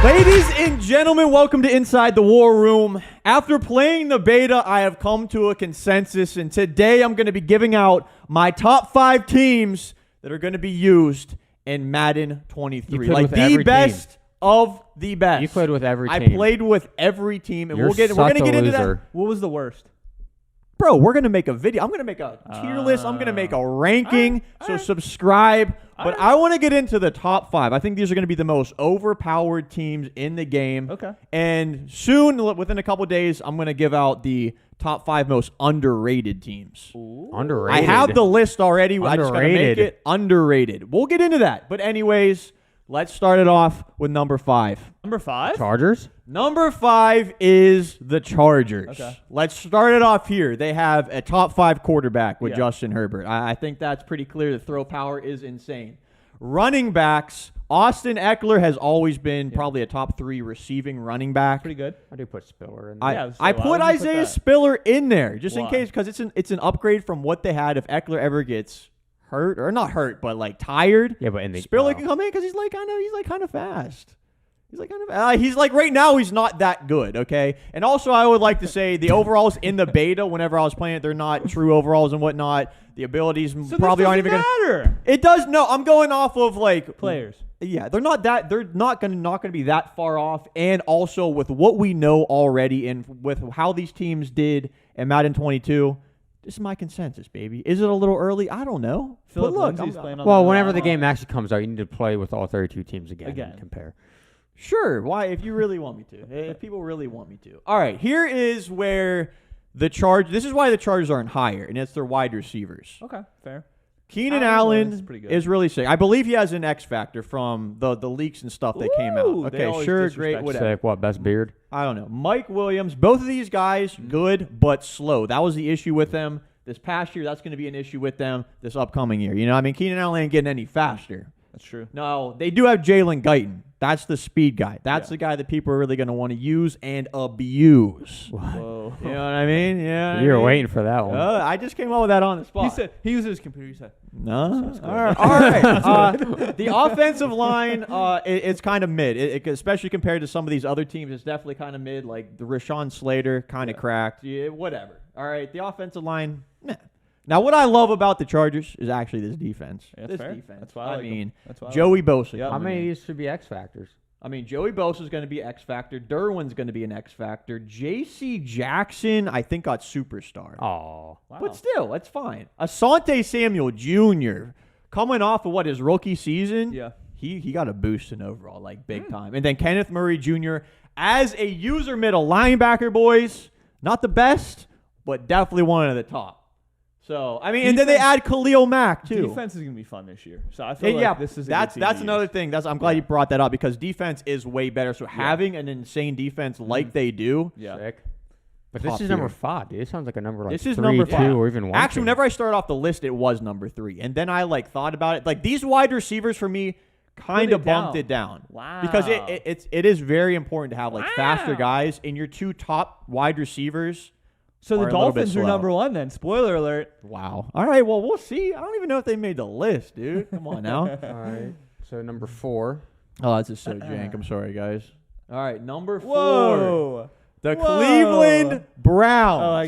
Ladies and gentlemen, welcome to Inside the War Room. After playing the beta, I have come to a consensus, and today I'm going to be giving out my top 5 teams that are going to be used in Madden 23. Like the best of the best. You played with every team. I played with every team, and we're going to get into that. What was the worst? Bro, we're going to make a video. I'm going to make a tier list. I'm going to make a ranking. So subscribe. But I want to get into the top 5. I think these are going to be the most overpowered teams in the game. Okay. And soon, within a couple days, I'm going to give out the top 5 most underrated teams. Ooh. Underrated? I have the list already. Underrated. I just got to make it underrated. We'll get into that. But anyways, let's start it off with number 5. Number 5? Chargers? Number 5 is the Chargers. Okay. Let's start it off here. They have a top 5 quarterback with Yeah. Justin Herbert. I think that's pretty clear. The throw power is insane. Running backs, Austin Eckler has always been probably a top 3 receiving running back. Pretty good. I do put Spiller in. I put Isaiah Spiller in there just in Why? case, because it's an upgrade from what they had if Eckler ever gets hurt, or not hurt, but like tired. Yeah, but in the Spiller can come in because he's kind of fast. He's like right now he's not that good, okay? And also I would like to say the overalls in the beta, whenever I was playing it, they're not true overalls and whatnot. The abilities probably aren't even matter. It does no. I'm going off of like Players. Yeah, they're not gonna be that far off. And also with what we know already and with how these teams did in Madden 22, this is my consensus, baby. Is it a little early? I don't know. Philip But look, Lindsay's playing on Well, the whenever the line. game actually comes out, you need to play with all 32 teams again. And compare. Sure. Why? If you really want me to. If people really want me to. All right. Here is where this is why the Chargers aren't higher, and it's their wide receivers. Okay, fair. Keenan Allen is Allen pretty good. is really sick. I believe he has an X factor from the leaks and stuff that came out. Ooh, they Okay, always sure, disrespect great, whatever. Sick. What, best beard? I don't know. Mike Williams, both of these guys, good but slow. That was the issue with them this past year. That's going to be an issue with them this upcoming year. You know, I mean, Keenan Allen ain't getting any faster. That's true. No, they do have Jalen Guyton. That's the speed guy. That's Yeah. the guy that people are really going to want to use and abuse. Whoa. You know what I mean? Yeah. You were waiting for that one. I just came up with that on the spot. He said he uses his computer. He said, No. All right. The offensive line, it's kind of mid, especially compared to some of these other teams. It's definitely kind of mid. Like the Rashawn Slater, kind of cracked. Yeah, whatever. All right. The offensive line, meh. Now, what I love about the Chargers is actually this defense. Yeah, this fair. defense. That's why I like mean, them. That's why I Joey Bosa. Yep. How coming many of in. these should be X factors? I mean, Joey Bosa is going to be X factor. Derwin's going to be an X factor. J.C. Jackson, I think, got superstar. Oh. Wow. But still, that's fine. Asante Samuel Jr. coming off of his rookie season. Yeah. He got a boost in overall, like big time. And then Kenneth Murray Jr. as a user middle linebacker, boys. Not the best, but definitely one of the top. So, I mean, and then they add Khalil Mack, too. Defense is going to be fun this year. So I feel like this is a that's good team to another use. thing. I'm glad you brought that up because defense is way better. So having an insane defense like they do, Yeah. Sick. But Top this is number tier. 5, dude. It sounds like a number like this is 3, number 2, 5. or even 1. Actually, whenever I started off the list, it was number 3. And then I thought about it. Like these wide receivers for me kind of bumped it down. Wow. Because it is very important to have faster guys, and your 2 top wide receivers. So the are a little bit Dolphins are slow. number 1 then. Spoiler alert. Wow. All right. Well, we'll see. I don't even know if they made the list, dude. Come on now. All right. So number 4. Oh, that's just so jank. I'm sorry, guys. All right, number 4. Whoa. The Whoa. Cleveland Browns. Oh, I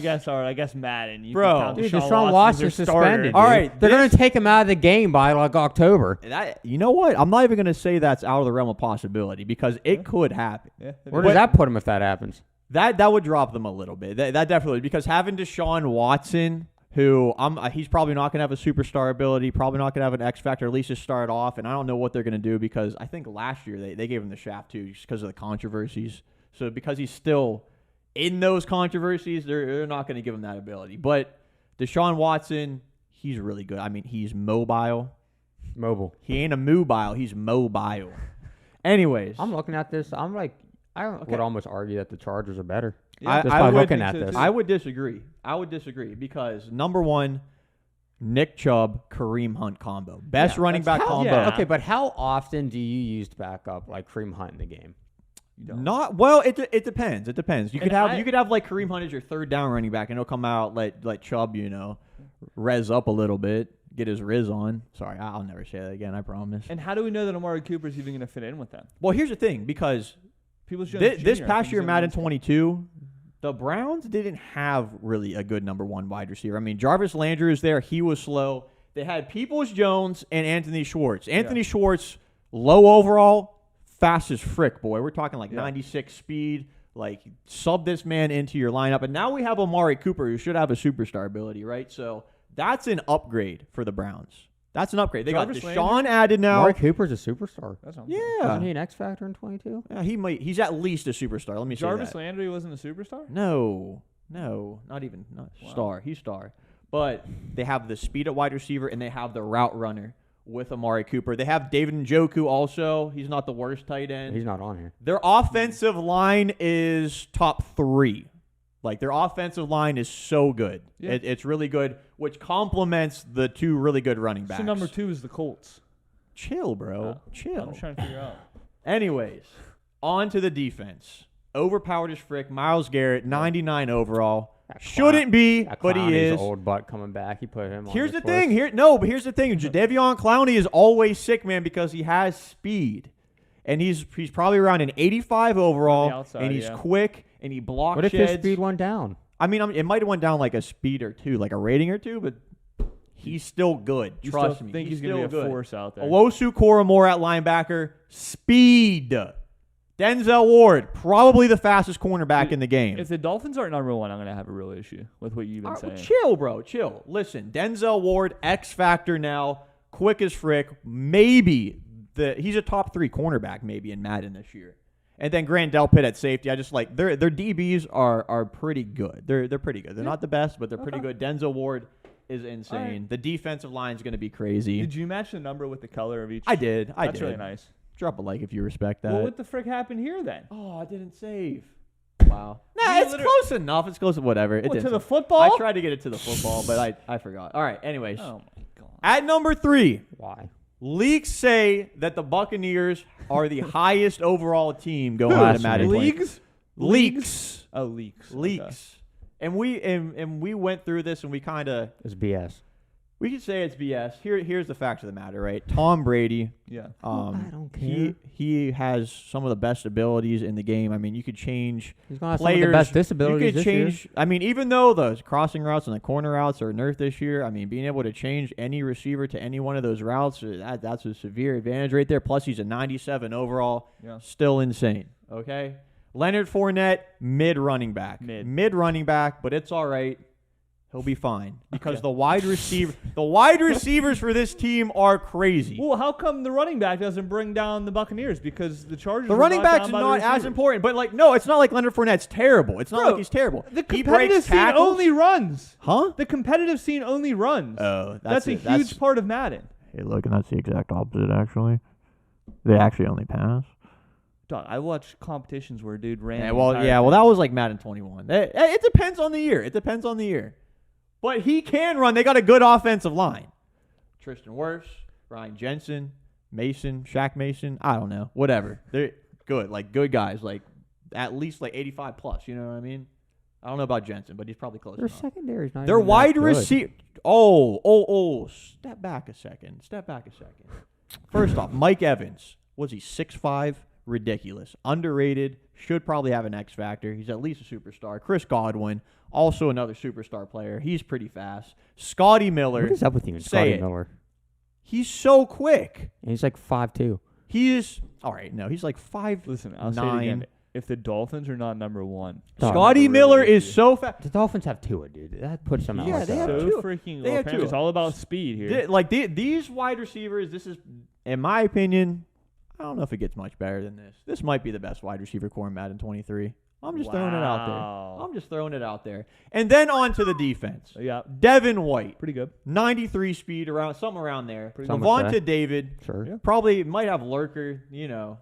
guess Madden. You Bro. can count Dude, Deshaun Deshaun Watson Watson's as their starter. suspended. All dude. right, They're going to take him out of the game by October. You know what? I'm not even going to say that's out of the realm of possibility because it could happen. Yeah, Where does that put him if that happens? That would drop them a little bit. That definitely, because having Deshaun Watson, who he's probably not going to have a superstar ability, probably not going to have an X factor, at least to start off. And I don't know what they're going to do because I think last year they gave him the shaft too, just because of the controversies. So because he's still in those controversies, they're not going to give him that ability. But Deshaun Watson, he's really good. I mean, he's mobile. Mobile. He ain't a mobile. He's mobile. Anyways, I'm looking at this. I'm like, I would almost argue that the Chargers are better. Yeah. Just by would looking think at so, this. too. I would disagree because number 1, Nick Chubb, Kareem Hunt combo. Best running back combo. yeah. Okay, but how often do you use to back up like Kareem Hunt in the game? Not well. It depends. It depends. You could And have like Kareem Hunt as your third down running back, and he'll come out let Chubb res up a little bit. get his Riz on. Sorry, I'll never say that again. I promise. And how do we know that Amari Cooper's even going to fit in with them? Well, here's the thing, because this past year, Madden 22, the Browns didn't have really a good number 1 wide receiver. I mean, Jarvis Landry was there. He was slow. They had Peoples-Jones and Anthony Schwartz. Anthony Schwartz, low overall, fast as frick, boy. We're talking like 96 speed. Like, sub this man into your lineup. And now we have Amari Cooper, who should have a superstar ability, right? So that's an upgrade for the Browns. That's an upgrade. They Jarvis got Deshaun added now. Amari Cooper's a superstar. Yeah. Wasn't he an X factor in 22? Yeah, he's at least a superstar. Let me say that. Jarvis Landry wasn't a superstar? No, not even star. He's star. But they have the speed at wide receiver, and they have the route runner with Amari Cooper. They have David Njoku also. He's not the worst tight end. He's not on here. Their offensive line is top 3. Like, their offensive line is so good. Yeah. It's really good, which complements the 2 really good running backs. So number 2 is the Colts. Chill, bro. Chill. I'm trying to figure out. Anyways, on to the defense. Overpowered as frick. Myles Garrett, 99 overall. Shouldn't be, but he is. Old butt coming back. He put him on. Here's the thing. But here's the thing. Jadeveon Clowney is always sick, man, because he has speed. And he's probably around an 85 overall, outside, and he's quick, and he blocks What if sheds. his speed went down? I mean, it might have went down like a speed or 2, like a rating or 2, but he's still good. Trust me. I think he's going to be a force out there. Owosu Koromore at linebacker. Speed. Denzel Ward, probably the fastest cornerback in the game. If the Dolphins aren't number 1, I'm going to have a real issue with what you've been saying. Well, chill, bro. Chill. Listen, Denzel Ward, X factor now, quick as frick. Maybe he's a top 3 cornerback maybe in Madden this year. And then Grant Delpit at safety. I just like their DBs are pretty good. They're pretty good. They're not the best, but they're pretty good. Denzel Ward is insane. Right. The defensive line is going to be crazy. Did you match the number with the color of each? I did. That's really nice. Drop a like if you respect that. Well, what the frick happened here then? Oh, I didn't save. Wow. Nah, it's close enough. It's close. Whatever. It to the football? I tried to get it to the football, but I forgot. All right. Anyways. Oh my god. At number 3. Why? Leaks say that the Buccaneers are the highest overall team going out of Madden. Leaks? Oh, leaks. Okay. And we went through this and we kind of It's BS. We could say it's BS. Here's the fact of the matter, right? Tom Brady. Yeah. I don't care. He has some of the best abilities in the game. I mean, you could change He's gonna have players. some of the best disabilities You could this change. year. I mean, even though the crossing routes and the corner routes are nerfed this year, I mean, being able to change any receiver to any one of those routes, that's a severe advantage right there. Plus, he's a 97 overall. Yeah. Still insane. Okay. Leonard Fournette, mid running back, but it's all right. He'll be fine because the wide receivers for this team are crazy. Well, how come the running back doesn't bring down the Buccaneers? Because the Chargers. The running backs are not as important, but it's not like Leonard Fournette's terrible. It's not like he's terrible. The competitive scene only runs. Huh? The competitive scene only runs. Oh, that's a huge part of Madden. Hey, look, and that's the exact opposite. Actually, they actually only pass. Dog, I watched competitions where a dude ran. Yeah, well, that was like Madden 21. It depends on the year. But he can run. They got a good offensive line. Tristan Wirfs, Ryan Jensen, Shaq Mason. I don't know. Whatever. They're good. Like, good guys. Like, at least like 85 plus. You know what I mean? I don't know about Jensen, but he's probably close enough. Their secondary's not Their even wide that good. receiver. Oh. Step back a second. First off, Mike Evans. Was he 6'5"? Ridiculous. Underrated. Should probably have an X factor. He's at least a superstar. Chris Godwin. Also another superstar player. He's pretty fast. Scotty Miller. What is up with you and Scotty Miller? He's so quick. And he's like 5'2". He is. All right, no, he's like 5'9". Listen, I'll say it again. If the Dolphins are not number 1, Scotty Miller is so fast. The Dolphins have Tua, dude. That puts them out. Yeah, they have so Tua. freaking They low. have Tua. It's all about speed here. These wide receivers, this is, in my opinion, I don't know if it gets much better than this. This might be the best wide receiver core in Madden 23. I'm just throwing it out there. And then on to the defense. Yeah. Devin White. Pretty good. 93 speed, something around there. Some would say. Devonta David. Sure. Yeah. Probably might have Lurker,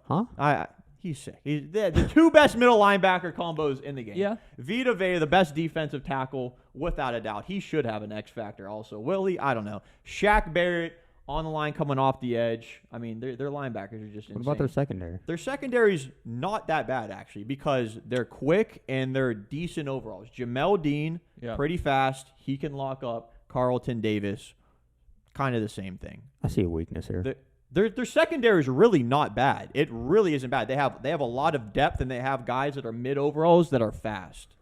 Huh? He's sick. He's the 2 best middle linebacker combos in the game. Yeah. Vita Vea, the best defensive tackle, without a doubt. He should have an X factor also. Willie, I don't know. Shaq Barrett on the line coming off the edge. I mean, their linebackers are just insane. What about their secondary? Their secondary's not that bad, actually, because they're quick and they're decent overalls. Jamel Dean, pretty fast. He can lock up. Carlton Davis, kind of the same thing. I see a weakness here. Their secondary is really not bad. It really isn't bad. They have a lot of depth, and they have guys that are mid overalls that are fast.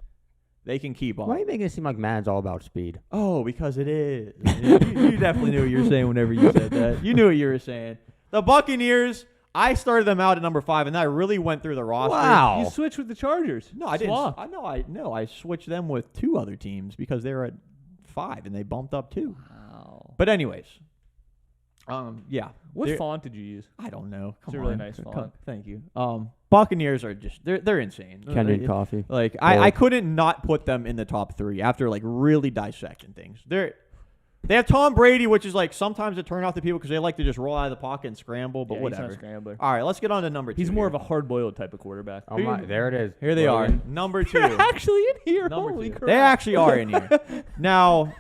They can keep up. Why are you making it seem like Madden's all about speed? Oh, because it is. you definitely knew what you were saying whenever you said that. You knew what you were saying. The Buccaneers, I started them out at number 5, and then I really went through the roster. Wow. You switched with the Chargers. No, I didn't. Swap. I switched them with 2 other teams because they were at 5, and they bumped up 2. Wow. But anyways, yeah. What They're- font did you use? I don't know. It's a really nice font. Thank you. Buccaneers are just they're insane. Kenyan coffee. Like I couldn't not put them in the top 3 after like really dissecting things. They have Tom Brady, which is like sometimes it turn off the people because they like to just roll out of the pocket and scramble, but Yeah, whatever. He's not a scrambler. All right, let's get on to number 2. He's more here. of a hard-boiled type of quarterback. Oh my! There it is. Here they are. Logan. Number 2. They're actually in here. Number Holy 2. crap. They actually are in here. Now,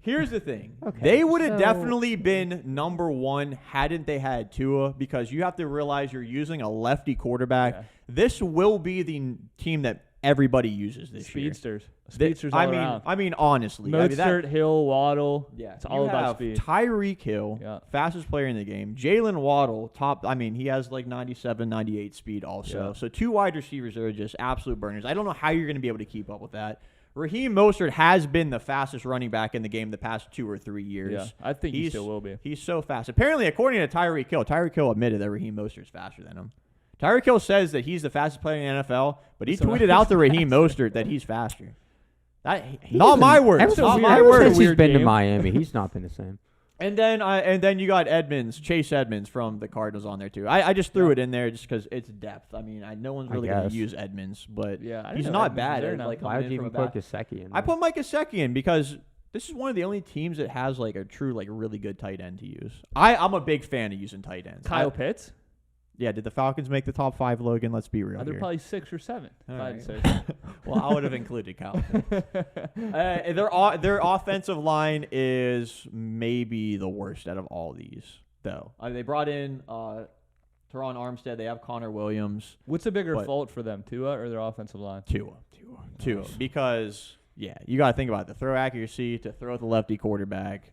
here's the thing. Okay, They would have so- definitely been number 1 hadn't they had Tua, because you have to realize you're using a lefty quarterback. Yeah. This will be the team that everybody uses this Speedsters. year. Speedsters all I mean, around. I mean, honestly. I mean, Mostert, Hill, Waddle. yeah, It's all you about have speed. Tyreek Hill, Yeah. fastest player in the game. Jalen Waddle, top. I mean, he has like 97, 98 speed also. Yeah. So 2 wide receivers that are just absolute burners. I don't know how you're going to be able to keep up with that. Raheem Mostert has been the fastest running back in the game the past 2 or 3 years. Yeah, I think he still will be. He's so fast. Apparently, according to Tyreek Hill admitted that Raheem Mostert's faster than him. Tyreek Hill says that he's the fastest player in the NFL, but he So tweeted out to Raheem Mostert that he's faster. He Not hasn't- my words. Ever Not since, my ever words. since he's Weird been to game. Miami, he's not been the same. And then you got Chase Edmonds from the Cardinals on there too. I just threw it in there just because it's depth. I mean, no one's really going guess. to use Edmonds, but Yeah, I didn't he's know not Edmonds was bad. there At, now. like, Why coming would you in even from a put back. Gesicki in? I there? put Mike Gesicki in because this is one of the only teams that has like a true like really good tight end to use. I'm a big fan of using tight ends. Kyle Pitts. Yeah, did the Falcons make the top 5, Logan? Let's be real They're here. probably 6 or 7. All 5 right. 6. Well, I would have included Kyle. Their offensive line is maybe the worst out of all these, though. They brought in Teron Armstead. They have Connor Williams. What's a bigger But- fault for them, Tua or their offensive line? Tua. Because, yeah, you got to think about it. The throw accuracy, to throw at the lefty quarterback,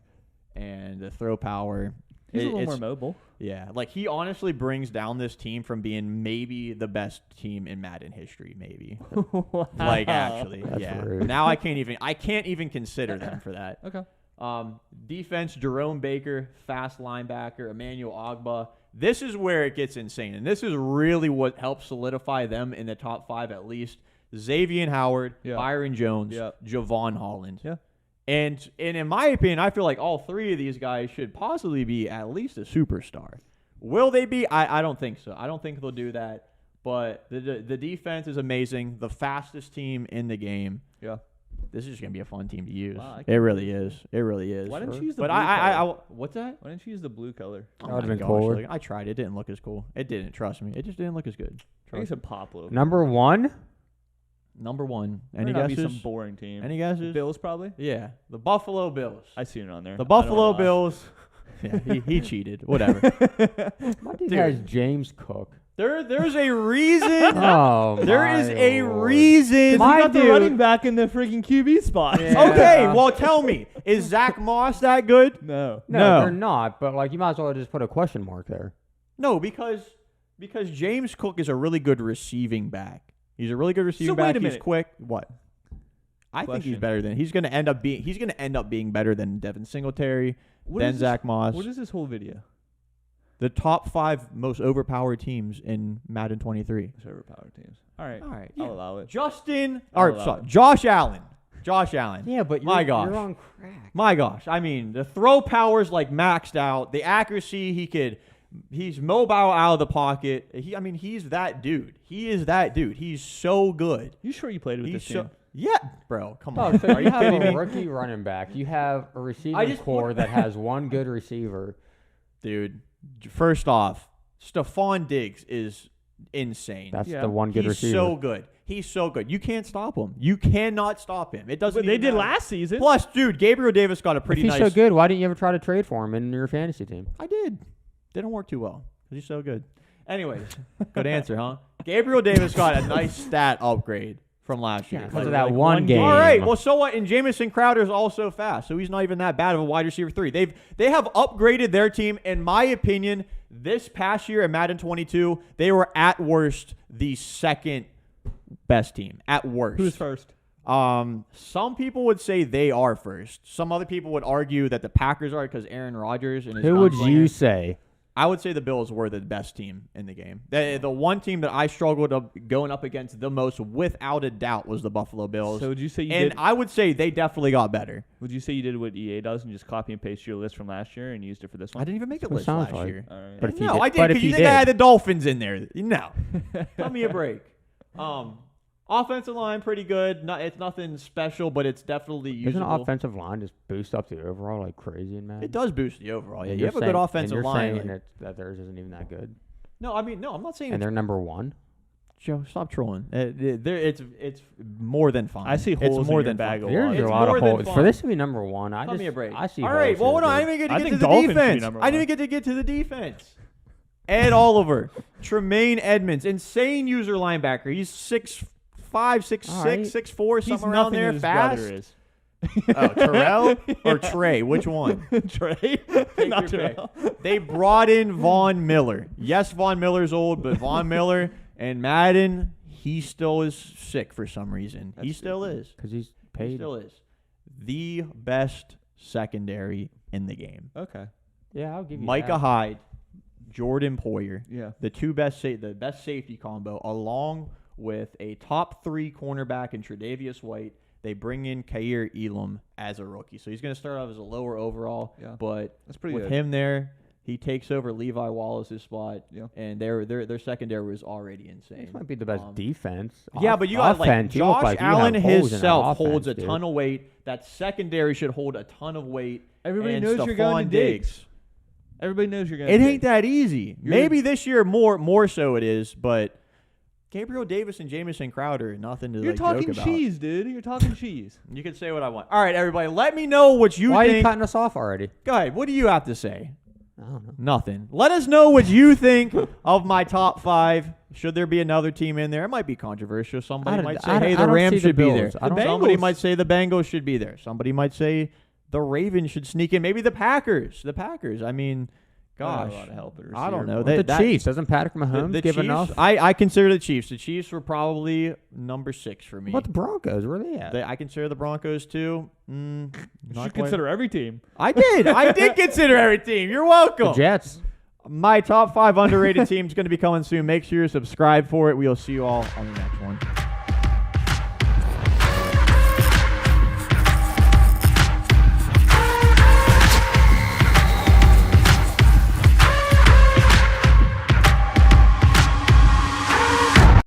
and the throw power. He's a little it's- more mobile. Yeah, like he honestly brings down this team from being maybe the best team in Madden history, maybe. Wow. Like actually, That's yeah. rude. Now I can't even consider them for that. Okay. Defense: Jerome Baker, fast linebacker, Emmanuel Ogbah. This is where it gets insane, and this is really what helps solidify them in the top 5 at least. Xavier Howard, Yeah. Byron Jones, Yeah. Javon Holland. Yeah. And in my opinion, I feel like all 3 of these guys should possibly be at least a superstar. Will they be? I don't think so. I don't think they'll do that. But the defense is amazing. The fastest team in the game. Yeah. This is going to be a fun team to use. Wow, it really is. It really is. Why didn't you use the But blue color? what's that? Why didn't you use the blue color? Oh That would've my been gosh, cooler. like, I tried. It didn't look as cool. It didn't. Trust me. It just didn't look as good. I think it's a pop logo. Number 1. Number 1. Might Any not be guesses? some boring team. Any guesses? Bills probably. Yeah, the Buffalo Bills. I seen it on there. The I don't Buffalo lie. Bills. Yeah, he cheated. Whatever. My dude Dude. has James Cook. There's a reason. Oh, There my is a Lord. reason. My You got the dude- running back in the freaking QB spot. Yeah. Okay, well tell me, is Zach Moss that good? No. No, No. they're not. But like, you might as well just put a question mark there. No, because James Cook is a really good receiving back. He's a really good receiving So back. wait a He's minute. quick. What? I think he's Question. better than he's going to end up being better than Devin Singletary, What then is this- Zach Moss. What is this whole video? The top 5 most overpowered teams in Madden 23. It's overpowered teams. All right. All right. I'll allow it. Or allow sorry, it. Josh Allen. Yeah, but My gosh. you're on crack. My gosh, I mean, the throw power's like maxed out. The accuracy, he's mobile out of the pocket. He's that dude. He is that dude. He's so good. You sure you played with He's this so team? yeah, bro. Come Oh, on. so Are you you have kidding a me, rookie running back. You have a I receiving just core that has one good receiver. dude? First off, Stephon Diggs is insane. That's Yeah. the one good He's receiver. so good. He's so good. You can't stop him. You cannot stop him. It doesn't. But they even did matter. last season. Plus, dude, Gabriel Davis got a If pretty he's nice. so good, why didn't you ever try to trade for him in your fantasy team? I did. Didn't work too well because he's so good. Anyways, good answer, huh? Gabriel Davis got a nice stat upgrade from last year. Because of Like that one one game. game. All right. Well, so what? And Jamison Crowder's also fast, so he's not even that bad of a wide receiver 3. They have upgraded their team. In my opinion, this past year at Madden 22, they were at worst the second best team. At worst. Who's first? Some people would say they are first. Some other people would argue that the Packers are because Aaron Rodgers and his Who would gunslinger. you say? I would say the Bills were the best team in the game. The one team that I struggled going up against the most, without a doubt, was the Buffalo Bills. So would you say you and did? I would say they definitely got better. Would you say you did what EA does and just copy and paste your list from last year and used it for this I one? didn't even make a That's what list it sounds last like. year. All right. But if you No, did- I did. but if Because you you think I did- had the Dolphins in there? No. Cut me a break. Offensive line pretty good. It's nothing special, but it's definitely Doesn't usable. offensive line just boost up the overall like crazy in Madden? It does boost the overall. Yeah, And you have a good offensive and you're line. saying like- that theirs isn't even that good. no, I mean, no, I'm not saying. And It's, they're number 1. Joe, stop trolling. It's more than fun. I see it's holes more in your than bag fun. of There's It's a lot more of than holes. fun. For this to be number 1, Cut me a break. I see All holes right, well, here, hold on. I dude. didn't even I get to think the Dolphins should be defense. number I didn't one. even get to get to the defense. Ed Oliver, Tremaine Edmonds, insane user linebacker. He's 6'5", 6'6", All right. 6'4", He's somewhere around nothing there. his Fast. brother is. Oh, Terrell or Trey? Which one? Trey? Not your pick. Terrell. They brought in Von Miller. Yes, Von Miller's old, but Von Miller and Madden, he still is sick for some reason. He still is. Because he's He paid. still is. The best secondary in the game. Okay. Yeah, I'll give you Micah that. Hyde, Jordan Poyer, Yeah. the the best safety combo, along with a top 3 cornerback in Tre'Davious White. They bring in Kair Elam as a rookie, so he's going to start off as a lower overall. Yeah. But That's pretty with good. him there, he takes over Levi Wallace's spot. Yeah. And their secondary was already insane. This might be the best defense. Yeah, but you got like Offense, you look Josh like you have Allen holes in that himself holds a offense, dude. ton of weight. That secondary should hold a ton of weight. Everybody and knows you're going Stephon to Diggs. Everybody knows you're going to It ain't that easy. You're- Maybe this year more so it is, but Gabriel Davis and Jamison Crowder, nothing to You're like talking joke about. cheese, dude. You're talking cheese. You can say what I want. All right, everybody, let me know what you Why are you think. cutting us off already? Go ahead. What do you have to say? I don't know. Nothing. Let us know what you think of my top 5. Should there be another team in there? It might be controversial. Somebody might say, hey, the don't Rams see the should be there. Bills. I don't- Somebody Bengals. might say the Bengals should be there. Somebody might say the Ravens should sneak in. Maybe the Packers. The Packers. I mean, gosh. A lot of help at I don't receiver. know. The That- Chiefs. Doesn't Patrick Mahomes the give Chiefs, enough? I consider the Chiefs. The Chiefs were probably number 6 for me. What about the Broncos? Where are they at? I consider the Broncos too. You Not should quite. consider every team. I did. I did consider every team. You're welcome. The Jets. My top 5 underrated teams going to be coming soon. Make sure you subscribe for it. We'll see you all on the next one.